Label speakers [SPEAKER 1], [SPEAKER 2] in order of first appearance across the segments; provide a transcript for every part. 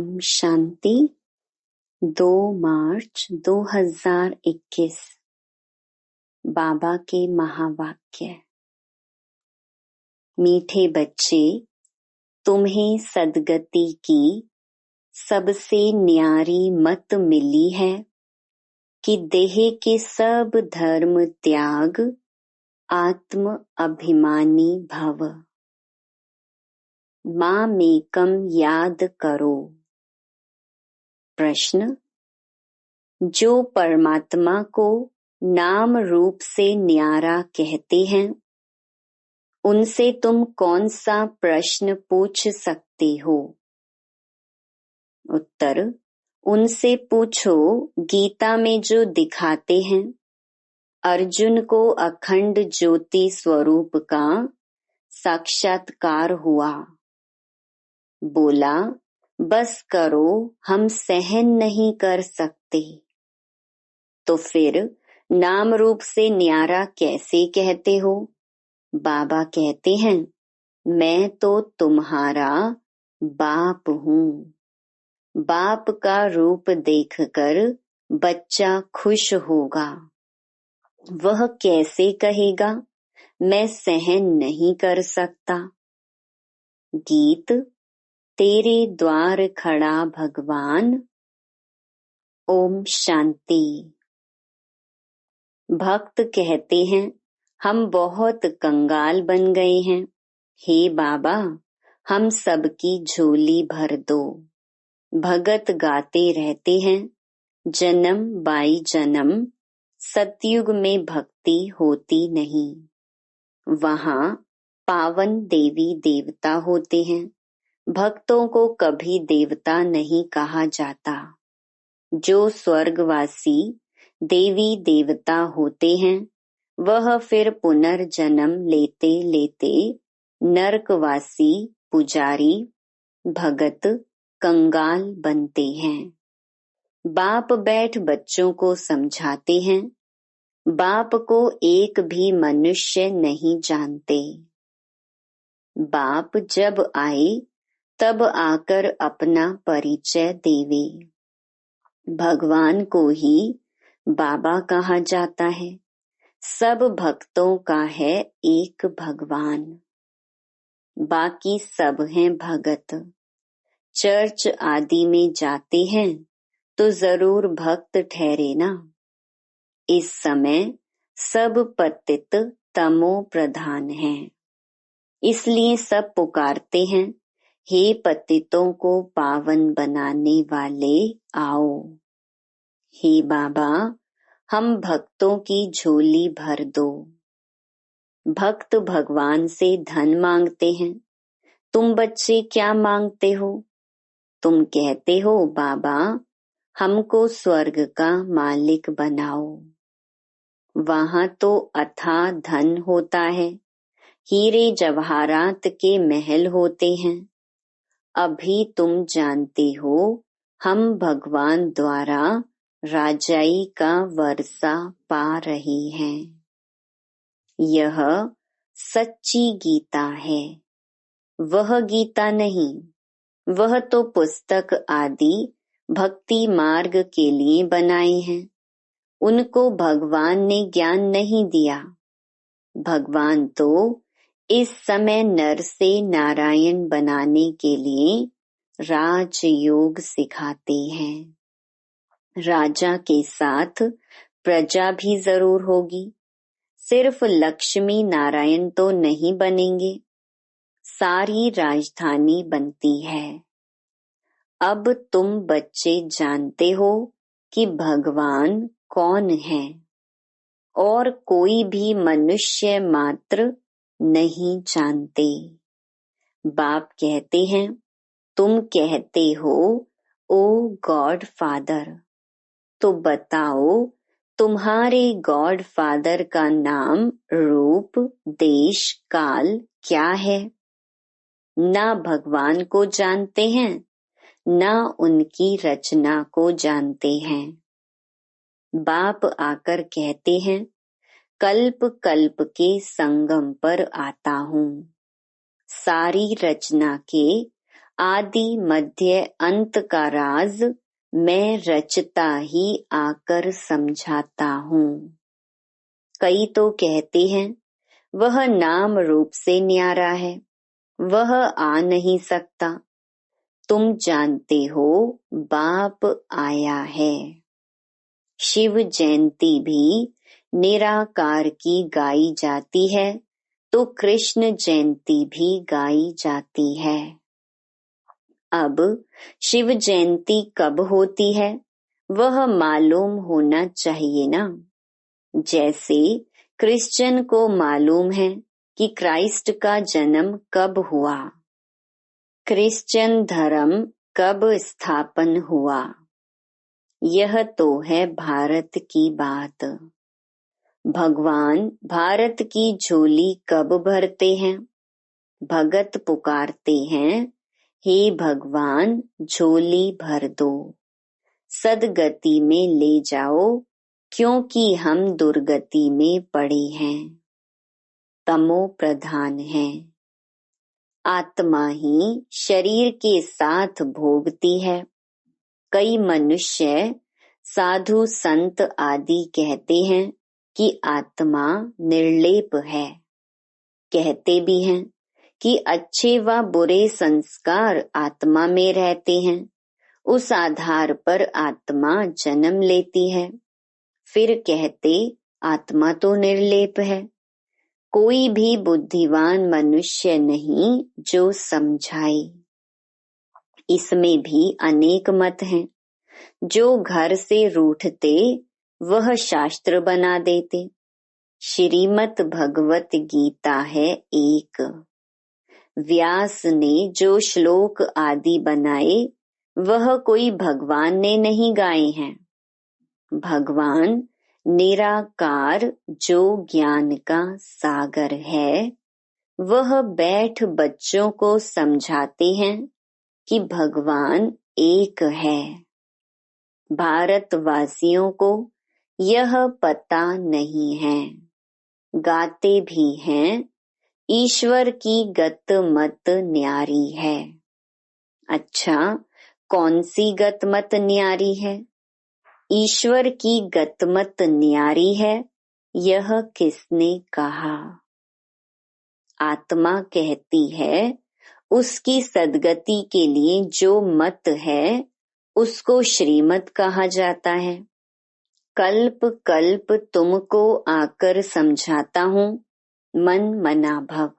[SPEAKER 1] ओम शांति। 2 मार्च 2021 बाबा के महावाक्य। मीठे बच्चे, तुम्हें सद्गति की सबसे न्यारी मत मिली है कि देह के सब धर्म त्याग आत्म अभिमानी भव। मामेकम याद करो। प्रश्न, जो परमात्मा को नाम रूप से न्यारा कहते हैं, उनसे तुम कौन सा प्रश्न पूछ सकते हो? उत्तर, उनसे पूछो गीता में जो दिखाते हैं अर्जुन को अखंड ज्योति स्वरूप का साक्षात्कार हुआ। बोला, बस करो, हम सहन नहीं कर सकते। तो फिर नाम रूप से न्यारा कैसे कहते हो? बाबा कहते हैं, मैं तो तुम्हारा बाप हूँ। बाप का रूप देखकर बच्चा खुश होगा। वह कैसे कहेगा, मैं सहन नहीं कर सकता। गीत, तेरे द्वार खड़ा भगवान। ओम शांति। भक्त कहते हैं, हम बहुत कंगाल बन गए हैं। हे बाबा, हम सबकी झोली भर दो। भगत गाते रहते हैं, जन्म बाई जन्म सतयुग में भक्ति होती नहीं। वहाँ पावन देवी देवता होते हैं। भक्तों को कभी देवता नहीं कहा जाता। जो स्वर्गवासी देवी देवता होते हैं, वह फिर पुनर्जन्म लेते लेते नरकवासी पुजारी भगत कंगाल बनते हैं। बाप बैठ बच्चों को समझाते हैं। बाप को एक भी मनुष्य नहीं जानते। बाप जब आए तब आकर अपना परिचय देवे। भगवान को ही बाबा कहा जाता है। सब भक्तों का है एक भगवान, बाकी सब हैं भगत। चर्च आदि में जाते हैं तो जरूर भक्त ठहरे ना। इस समय सब पतित तमो प्रधान हैं, इसलिए सब पुकारते हैं, हे पतितों को पावन बनाने वाले आओ। हे बाबा, हम भक्तों की झोली भर दो। भक्त भगवान से धन मांगते हैं। तुम बच्चे क्या मांगते हो? तुम कहते हो, बाबा हमको स्वर्ग का मालिक बनाओ। वहाँ तो अथाह धन होता है, हीरे जवाहरात के महल होते हैं। अभी तुम जानते हो, हम भगवान द्वारा राजाई का वर्षा पा रहे हैं। यह सच्ची गीता है। वह गीता नहीं, वह तो पुस्तक आदि भक्ति मार्ग के लिए बनाए हैं। उनको भगवान ने ज्ञान नहीं दिया। भगवान तो इस समय नर से नारायण बनाने के लिए राजयोग सिखाते हैं। राजा के साथ प्रजा भी जरूर होगी। सिर्फ लक्ष्मी नारायण तो नहीं बनेंगे, सारी राजधानी बनती है। अब तुम बच्चे जानते हो कि भगवान कौन है, और कोई भी मनुष्य मात्र नहीं जानते। बाप कहते हैं, तुम कहते हो ओ गॉड फादर, तो बताओ तुम्हारे गॉड फादर का नाम, रूप, देश, काल क्या है? ना भगवान को जानते हैं, ना उनकी रचना को जानते हैं। बाप आकर कहते हैं, कल्प कल्प के संगम पर आता हूँ। सारी रचना के आदि मध्य अंत का राज मैं रचता ही आकर समझाता हूँ। कई तो कहते हैं वह नाम रूप से न्यारा है, वह आ नहीं सकता। तुम जानते हो बाप आया है। शिव जयंती भी निराकार की गाई जाती है तो कृष्ण जयंती भी गाई जाती है। अब शिव जयंती कब होती है वह मालूम होना चाहिए ना। जैसे क्रिश्चियन को मालूम है कि क्राइस्ट का जन्म कब हुआ, क्रिश्चियन धर्म कब स्थापन हुआ। यह तो है भारत की बात। भगवान भारत की झोली कब भरते हैं? भगत पुकारते हैं, हे भगवान झोली भर दो, सदगति में ले जाओ, क्योंकि हम दुर्गति में पड़े हैं, तमो प्रधान हैं। आत्मा ही शरीर के साथ भोगती है। कई मनुष्य साधु संत आदि कहते हैं कि आत्मा निर्लेप है। कहते भी हैं कि अच्छे व बुरे संस्कार आत्मा में रहते हैं, उस आधार पर आत्मा जन्म लेती है। फिर कहते आत्मा तो निर्लेप है। कोई भी बुद्धिवान मनुष्य नहीं जो समझाए। इसमें भी अनेक मत हैं। जो घर से रूठते वह शास्त्र बना देते। श्रीमद् भगवत गीता है एक। व्यास ने जो श्लोक आदि बनाए वह कोई भगवान ने नहीं गाए हैं। भगवान निराकार जो ज्ञान का सागर है, वह बैठ बच्चों को समझाते हैं कि भगवान एक है। भारतवासियों को यह पता नहीं है। गाते भी हैं ईश्वर की गत मत न्यारी है। अच्छा, कौन सी गत मत न्यारी है? ईश्वर की गत मत न्यारी है, यह किसने कहा? आत्मा कहती है उसकी सद्गति के लिए जो मत है उसको श्रीमत कहा जाता है। कल्प कल्प तुमको आकर समझाता हूँ, मन मना भव।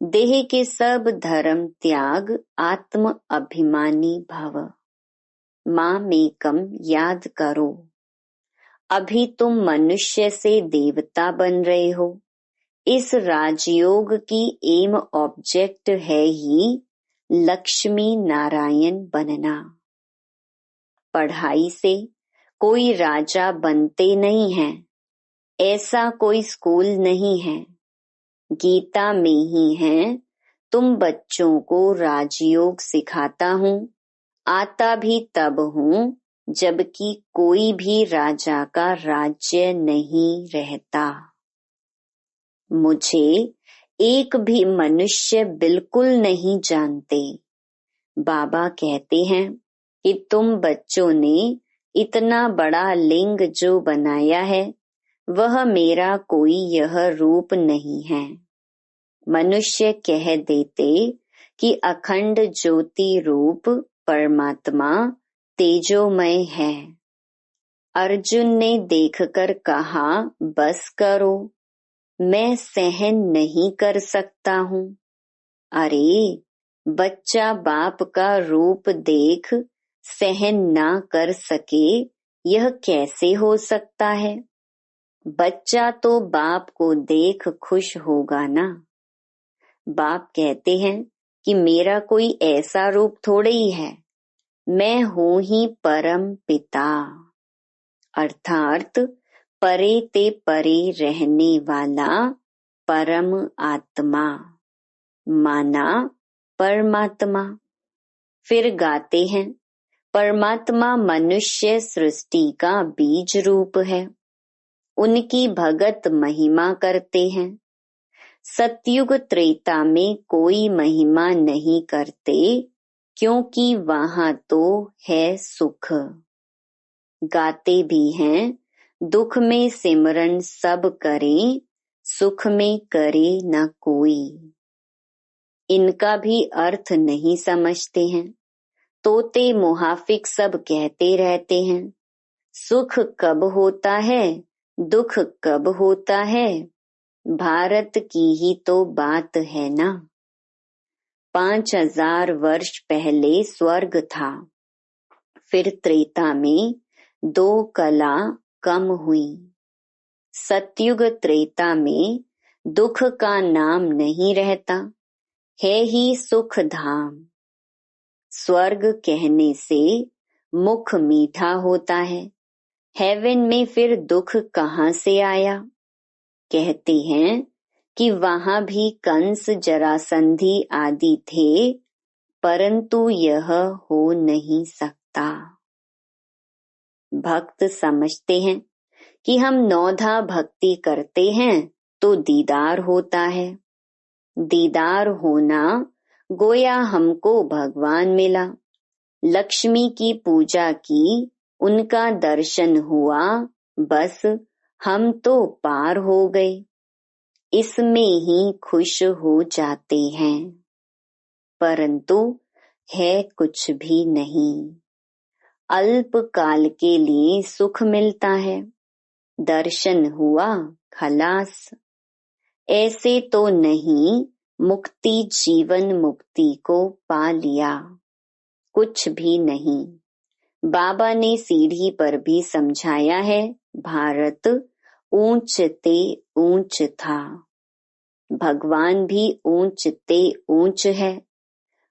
[SPEAKER 1] देह के सब धर्म त्याग, आत्म अभिमानी भव। मामेकम याद करो। अभी तुम मनुष्य से देवता बन रहे हो। इस राजयोग की एम ऑब्जेक्ट है ही लक्ष्मी नारायण बनना। पढ़ाई से कोई राजा बनते नहीं है, ऐसा कोई स्कूल नहीं है। गीता में ही है, तुम बच्चों को राजयोग सिखाता हूँ, आता भी तब हूँ जबकि कोई भी राजा का राज्य नहीं रहता। मुझे एक भी मनुष्य बिल्कुल नहीं जानते। बाबा कहते हैं कि तुम बच्चों ने इतना बड़ा लिंग जो बनाया है वह मेरा कोई यह रूप नहीं है। मनुष्य कह देते कि अखंड ज्योति रूप परमात्मा तेजोमय है। अर्जुन ने देखकर कहा, बस करो, मैं सहन नहीं कर सकता हूँ। अरे, बच्चा बाप का रूप देख सहन ना कर सके, यह कैसे हो सकता है? बच्चा तो बाप को देख खुश होगा ना। बाप कहते हैं कि मेरा कोई ऐसा रूप थोड़े ही है, मैं हूँ ही परम पिता, अर्थात परे ते परे रहने वाला परम आत्मा, माना परमात्मा। फिर गाते हैं, परमात्मा मनुष्य सृष्टि का बीज रूप है। उनकी भगत महिमा करते हैं। सतयुग त्रेता में कोई महिमा नहीं करते, क्योंकि वहां तो है सुख। गाते भी हैं, दुख में सिमरन सब करें, सुख में करे न कोई। इनका भी अर्थ नहीं समझते हैं। तोते मुहाफिक सब कहते रहते हैं, सुख कब होता है, दुख कब होता है, भारत की ही तो बात है ना। 5000 वर्ष पहले स्वर्ग था, फिर त्रेता में 2 कला कम हुई। सतयुग त्रेता में दुख का नाम नहीं रहता, है ही सुख धाम। स्वर्ग कहने से मुख मीठा होता है, हेवन में फिर दुख कहाँ से आया। कहते हैं कि वहां भी कंस जरासंधी आदि थे, परंतु यह हो नहीं सकता। भक्त समझते हैं कि हम 9धा भक्ति करते हैं तो दीदार होता है। दीदार होना गोया हमको भगवान मिला। लक्ष्मी की पूजा की, उनका दर्शन हुआ, बस हम तो पार हो गए। इसमें ही खुश हो जाते हैं, परंतु है कुछ भी नहीं। अल्प काल के लिए सुख मिलता है, दर्शन हुआ खलास। ऐसे तो नहीं मुक्ति जीवन मुक्ति को पा लिया, कुछ भी नहीं। बाबा ने सीढ़ी पर भी समझाया है, भारत ऊंच ते ऊंच था। भगवान भी ऊंच ते ऊंच है।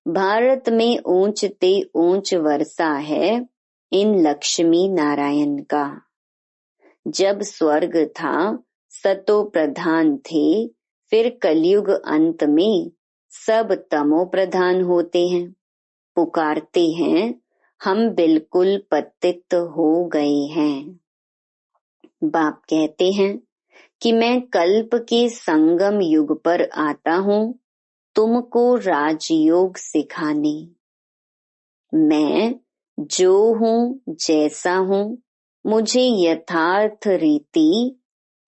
[SPEAKER 1] भारत में ऊंच ते ऊंच वर्षा है इन लक्ष्मी नारायण का। जब स्वर्ग था सतो प्रधान थे, फिर कलयुग अंत में सब तमो प्रधान होते हैं। पुकारते हैं हम बिल्कुल पतित हो गए हैं। बाप कहते हैं कि मैं कल्प के संगम युग पर आता हूँ तुमको राजयोग सिखाने। मैं जो हूँ जैसा हूँ, मुझे यथार्थ रीति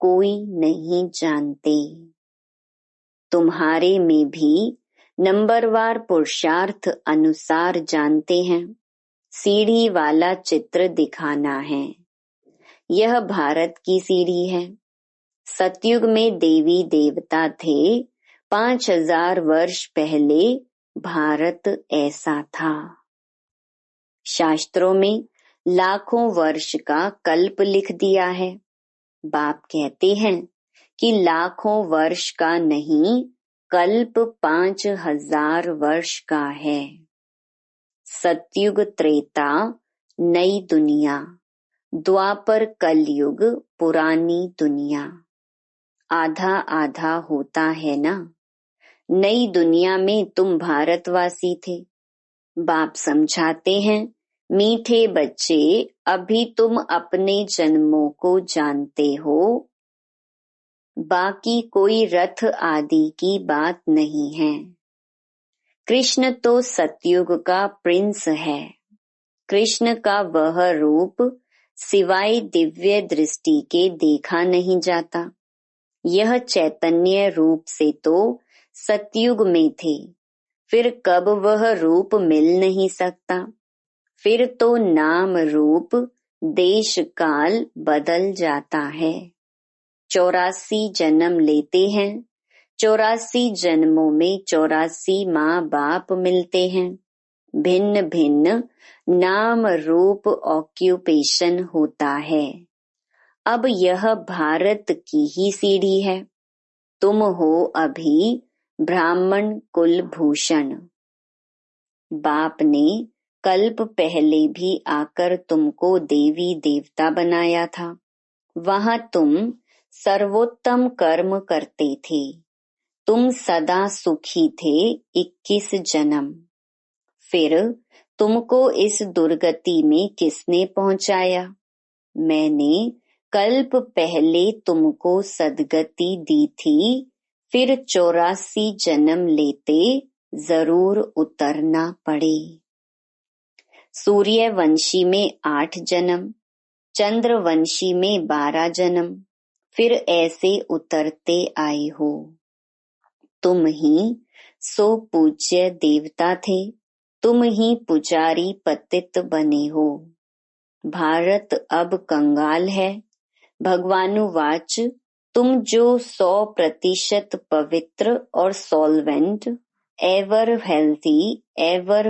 [SPEAKER 1] कोई नहीं जानते। तुम्हारे में भी नंबरवार पुरुषार्थ अनुसार जानते हैं। सीढ़ी वाला चित्र दिखाना है। यह भारत की सीढ़ी है। सतयुग में देवी देवता थे, 5000 वर्ष पहले भारत ऐसा था। शास्त्रों में लाखों वर्ष का कल्प लिख दिया है। बाप कहते हैं कि लाखों वर्ष का नहीं, कल्प 5000 वर्ष का है। सतयुग त्रेता नई दुनिया, द्वापर कलयुग पुरानी दुनिया। आधा आधा होता है ना। नई दुनिया में तुम भारतवासी थे। बाप समझाते हैं, मीठे बच्चे अभी तुम अपने जन्मों को जानते हो, बाकी कोई रथ आदि की बात नहीं है। कृष्ण तो सतयुग का प्रिंस है। कृष्ण का वह रूप सिवाय दिव्य दृष्टि के देखा नहीं जाता। यह चैतन्य रूप से तो सतयुग में थे, फिर कब वह रूप मिल नहीं सकता। फिर तो नाम रूप देश काल बदल जाता है। 84 जन्म लेते हैं। 84 जन्मों में 84 माँ बाप मिलते हैं। भिन्न भिन्न नाम रूप ऑक्यूपेशन होता है। अब यह भारत की ही सीढ़ी है। तुम हो अभी ब्राह्मण कुल भूषण। बाप ने कल्प पहले भी आकर तुमको देवी देवता बनाया था। वहां तुम सर्वोत्तम कर्म करते थे। तुम सदा सुखी थे 21 जन्म। फिर तुमको इस दुर्गति में किसने पहुंचाया? मैंने कल्प पहले तुमको सदगति दी थी, फिर 84 जन्म लेते जरूर उतरना पड़े। सूर्यवंशी में 8 जन्म, चंद्रवंशी में 12 जन्म, फिर ऐसे उतरते आए हो। तुम ही सो पूज्य देवता थे, तुम ही पुजारी पतित बने हो। भारत अब कंगाल है। भगवानुवाच, तुम जो 100% पवित्र और सॉल्वेंट, एवर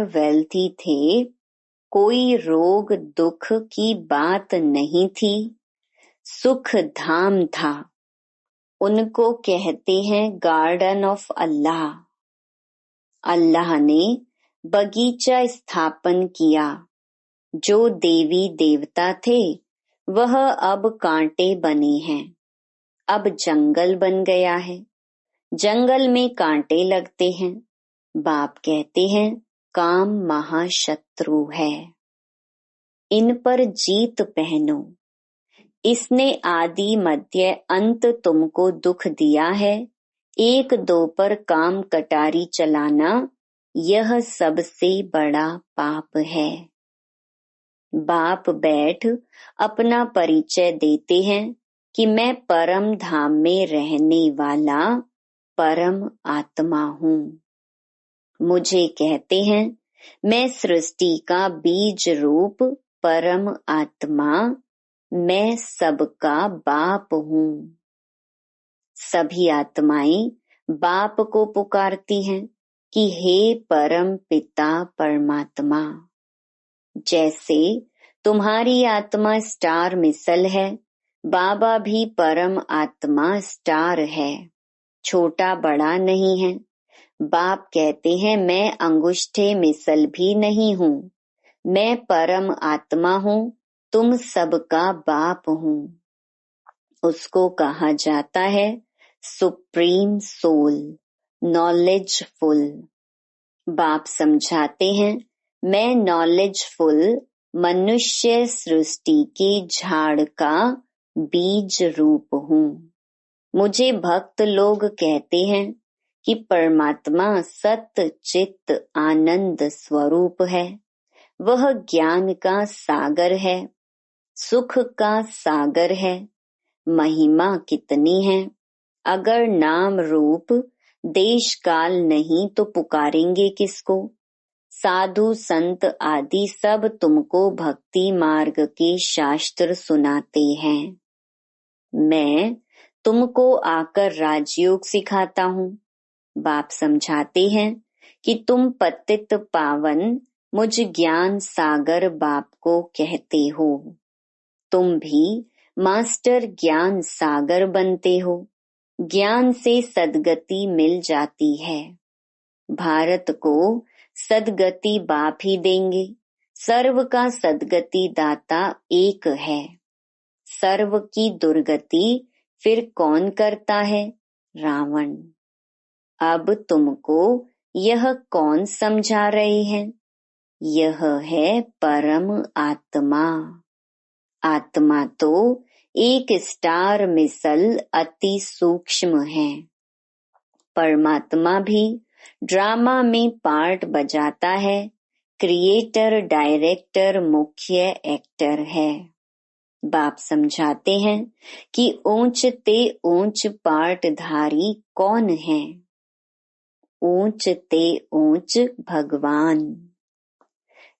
[SPEAKER 1] वेल्थी थे, कोई रोग दुख की बात नहीं थी, सुख धाम था। उनको कहते हैं गार्डन ऑफ अल्लाह। अल्लाह ने बगीचा स्थापन किया। जो देवी देवता थे वह अब कांटे बने हैं। अब जंगल बन गया है। जंगल में कांटे लगते हैं। बाप कहते हैं काम महाशत्रु है, इन पर जीत पहनो। इसने आदि मध्य अंत तुमको दुख दिया है। 1-2 पर काम कटारी चलाना यह सबसे बड़ा पाप है। बाप बैठ अपना परिचय देते हैं कि मैं परम धाम में रहने वाला परम आत्मा हूँ। मुझे कहते हैं मैं सृष्टि का बीज रूप परम आत्मा, मैं सबका बाप हूँ। सभी आत्माएं बाप को पुकारती हैं कि हे परम पिता परमात्मा। जैसे तुम्हारी आत्मा स्टार मिसल है, बाबा भी परम आत्मा स्टार है, छोटा बड़ा नहीं है। बाप कहते हैं मैं अंगुष्ठे मिसल भी नहीं हूँ, मैं परम आत्मा हूँ, तुम सबका बाप हूँ। उसको कहा जाता है सुप्रीम सोल, नॉलेजफुल। बाप समझाते हैं मैं नॉलेजफुल मनुष्य सृष्टि के झाड़ का बीज रूप हूँ। मुझे भक्त लोग कहते हैं कि परमात्मा सत्य चित्त आनंद स्वरूप है। वह ज्ञान का सागर है, सुख का सागर है। महिमा कितनी है। अगर नाम रूप देश काल नहीं तो पुकारेंगे किसको। साधु संत आदि सब तुमको भक्ति मार्ग के शास्त्र सुनाते हैं। मैं तुमको आकर राजयोग सिखाता हूँ। बाप समझाते हैं कि तुम पतित पावन मुझ ज्ञान सागर बाप को कहते हो। तुम भी मास्टर ज्ञान सागर बनते हो। ज्ञान से सद्गति मिल जाती है। भारत को सद्गति बाप ही देंगे। सर्व का सद्गति दाता एक है। सर्व की दुर्गति फिर कौन करता है? रावण। अब तुमको यह कौन समझा रहे हैं? यह है परम आत्मा। आत्मा तो एक स्टार मिसल अति सूक्ष्म है। परमात्मा भी ड्रामा में पार्ट बजाता है। क्रिएटर, डायरेक्टर, मुख्य एक्टर है। बाप समझाते हैं कि ऊंच ते ऊंच पार्टधारी कौन है? ऊंच ते ऊंच भगवान,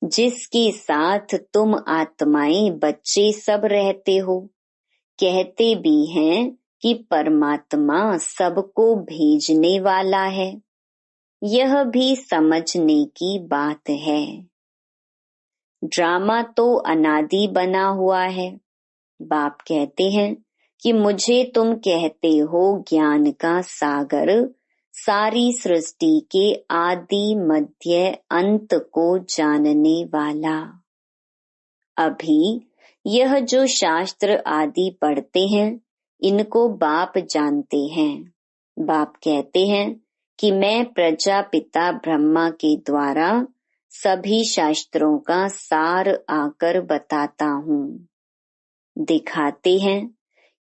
[SPEAKER 1] जिसके साथ तुम आत्माएं बच्चे सब रहते हो। कहते भी हैं कि परमात्मा सबको भेजने वाला है। यह भी समझने की बात है। ड्रामा तो अनादि बना हुआ है। बाप कहते हैं कि मुझे तुम कहते हो ज्ञान का सागर, सारी सृष्टि के आदि मध्य अंत को जानने वाला। अभी यह जो शास्त्र आदि पढ़ते हैं इनको बाप जानते हैं। बाप कहते हैं कि मैं प्रजापिता ब्रह्मा के द्वारा सभी शास्त्रों का सार आकर बताता हूँ। दिखाते हैं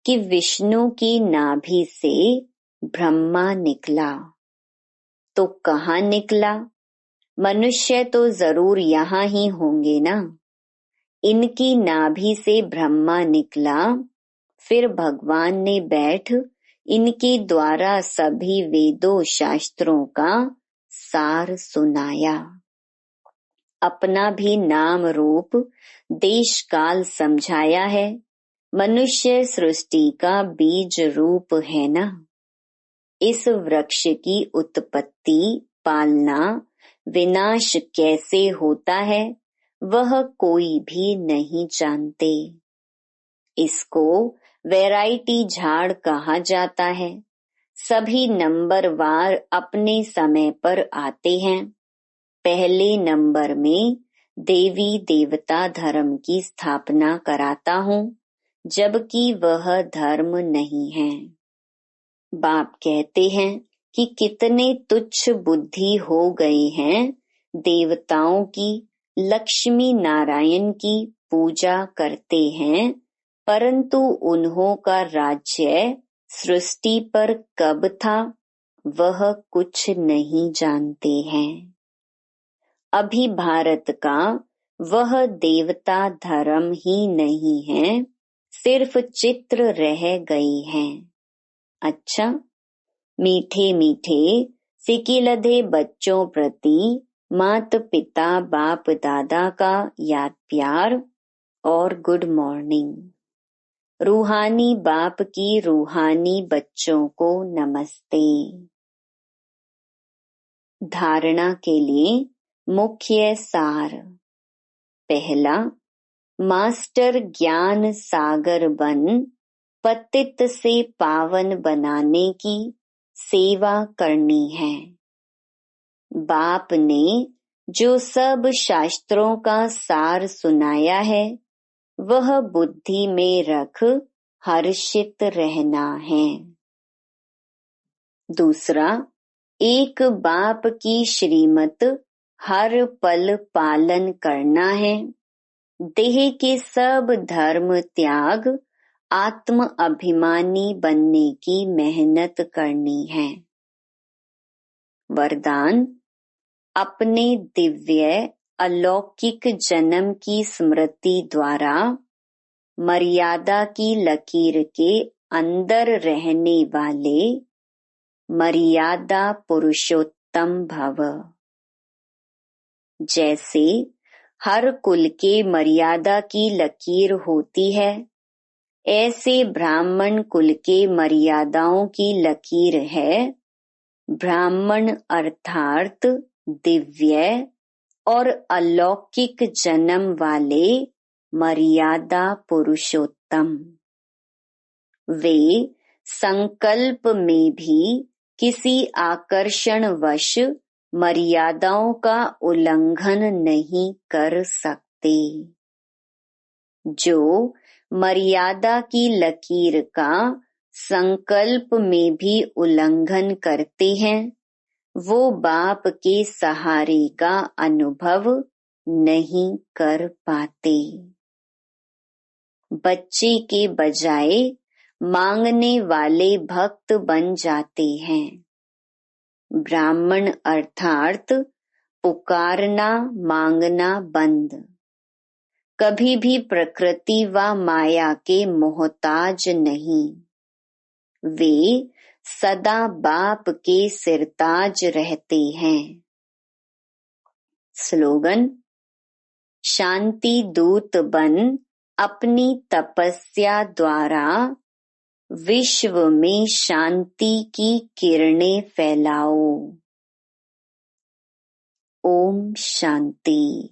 [SPEAKER 1] कि विष्णु की नाभि से ब्रह्मा निकला। तो कहाँ निकला? मनुष्य तो जरूर यहाँ ही होंगे ना। इनकी नाभि से ब्रह्मा निकला, फिर भगवान ने बैठ इनके द्वारा सभी वेदों शास्त्रों का सार सुनाया। अपना भी नाम रूप देश काल समझाया है। मनुष्य सृष्टि का बीज रूप है ना। इस वृक्ष की उत्पत्ति, पालना, विनाश कैसे होता है वह कोई भी नहीं जानते। इसको वैरायटी झाड़ कहा जाता है। सभी नंबरवार अपने समय पर आते हैं। पहले नंबर में देवी देवता धर्म की स्थापना कराता हूँ, जबकि वह धर्म नहीं है। बाप कहते हैं कि कितने तुच्छ बुद्धि हो गए हैं। देवताओं की, लक्ष्मी नारायण की पूजा करते हैं, परंतु उन्हों का राज्य सृष्टि पर कब था वह कुछ नहीं जानते हैं। अभी भारत का वह देवता धर्म ही नहीं है, सिर्फ चित्र रह गए हैं। अच्छा, मीठे मीठे सिकिलधे बच्चों प्रति माता पिता बाप दादा का याद प्यार और गुड मॉर्निंग। रूहानी बाप की रूहानी बच्चों को नमस्ते। धारणा के लिए मुख्य सार। पहला, मास्टर ज्ञान सागर बन पतित से पावन बनाने की सेवा करनी है। बाप ने जो सब शास्त्रों का सार सुनाया है वह बुद्धि में रख हर्षित रहना है। दूसरा, एक बाप की श्रीमत हर पल पालन करना है। देह के सब धर्म त्याग आत्म अभिमानी बनने की मेहनत करनी है। वरदान, अपने दिव्य अलौकिक जन्म की स्मृति द्वारा मर्यादा की लकीर के अंदर रहने वाले मर्यादा पुरुषोत्तम भव। जैसे हर कुल के मर्यादा की लकीर होती है, ऐसे ब्राह्मण कुल के मर्यादाओं की लकीर है। ब्राह्मण अर्थात दिव्य और अलौकिक जन्म वाले मर्यादा पुरुषोत्तम। वे संकल्प में भी किसी आकर्षणवश मर्यादाओं का उल्लंघन नहीं कर सकते। जो मर्यादा की लकीर का संकल्प में भी उल्लंघन करते हैं, वो बाप के सहारे का अनुभव नहीं कर पाते। बच्चे के बजाय मांगने वाले भक्त बन जाते हैं। ब्राह्मण अर्थात पुकारना मांगना बंद। कभी भी प्रकृति व माया के मोहताज नहीं। वे सदा बाप के सिरताज रहते हैं। स्लोगन, शांति दूत बन अपनी तपस्या द्वारा विश्व में शांति की किरणें फैलाओ। Om Shanti.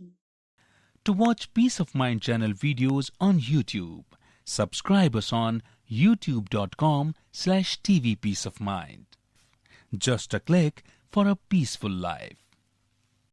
[SPEAKER 2] To watch Peace of Mind channel videos on YouTube, subscribe us on youtube.com/tvpeaceofmind. Just a click for a peaceful life.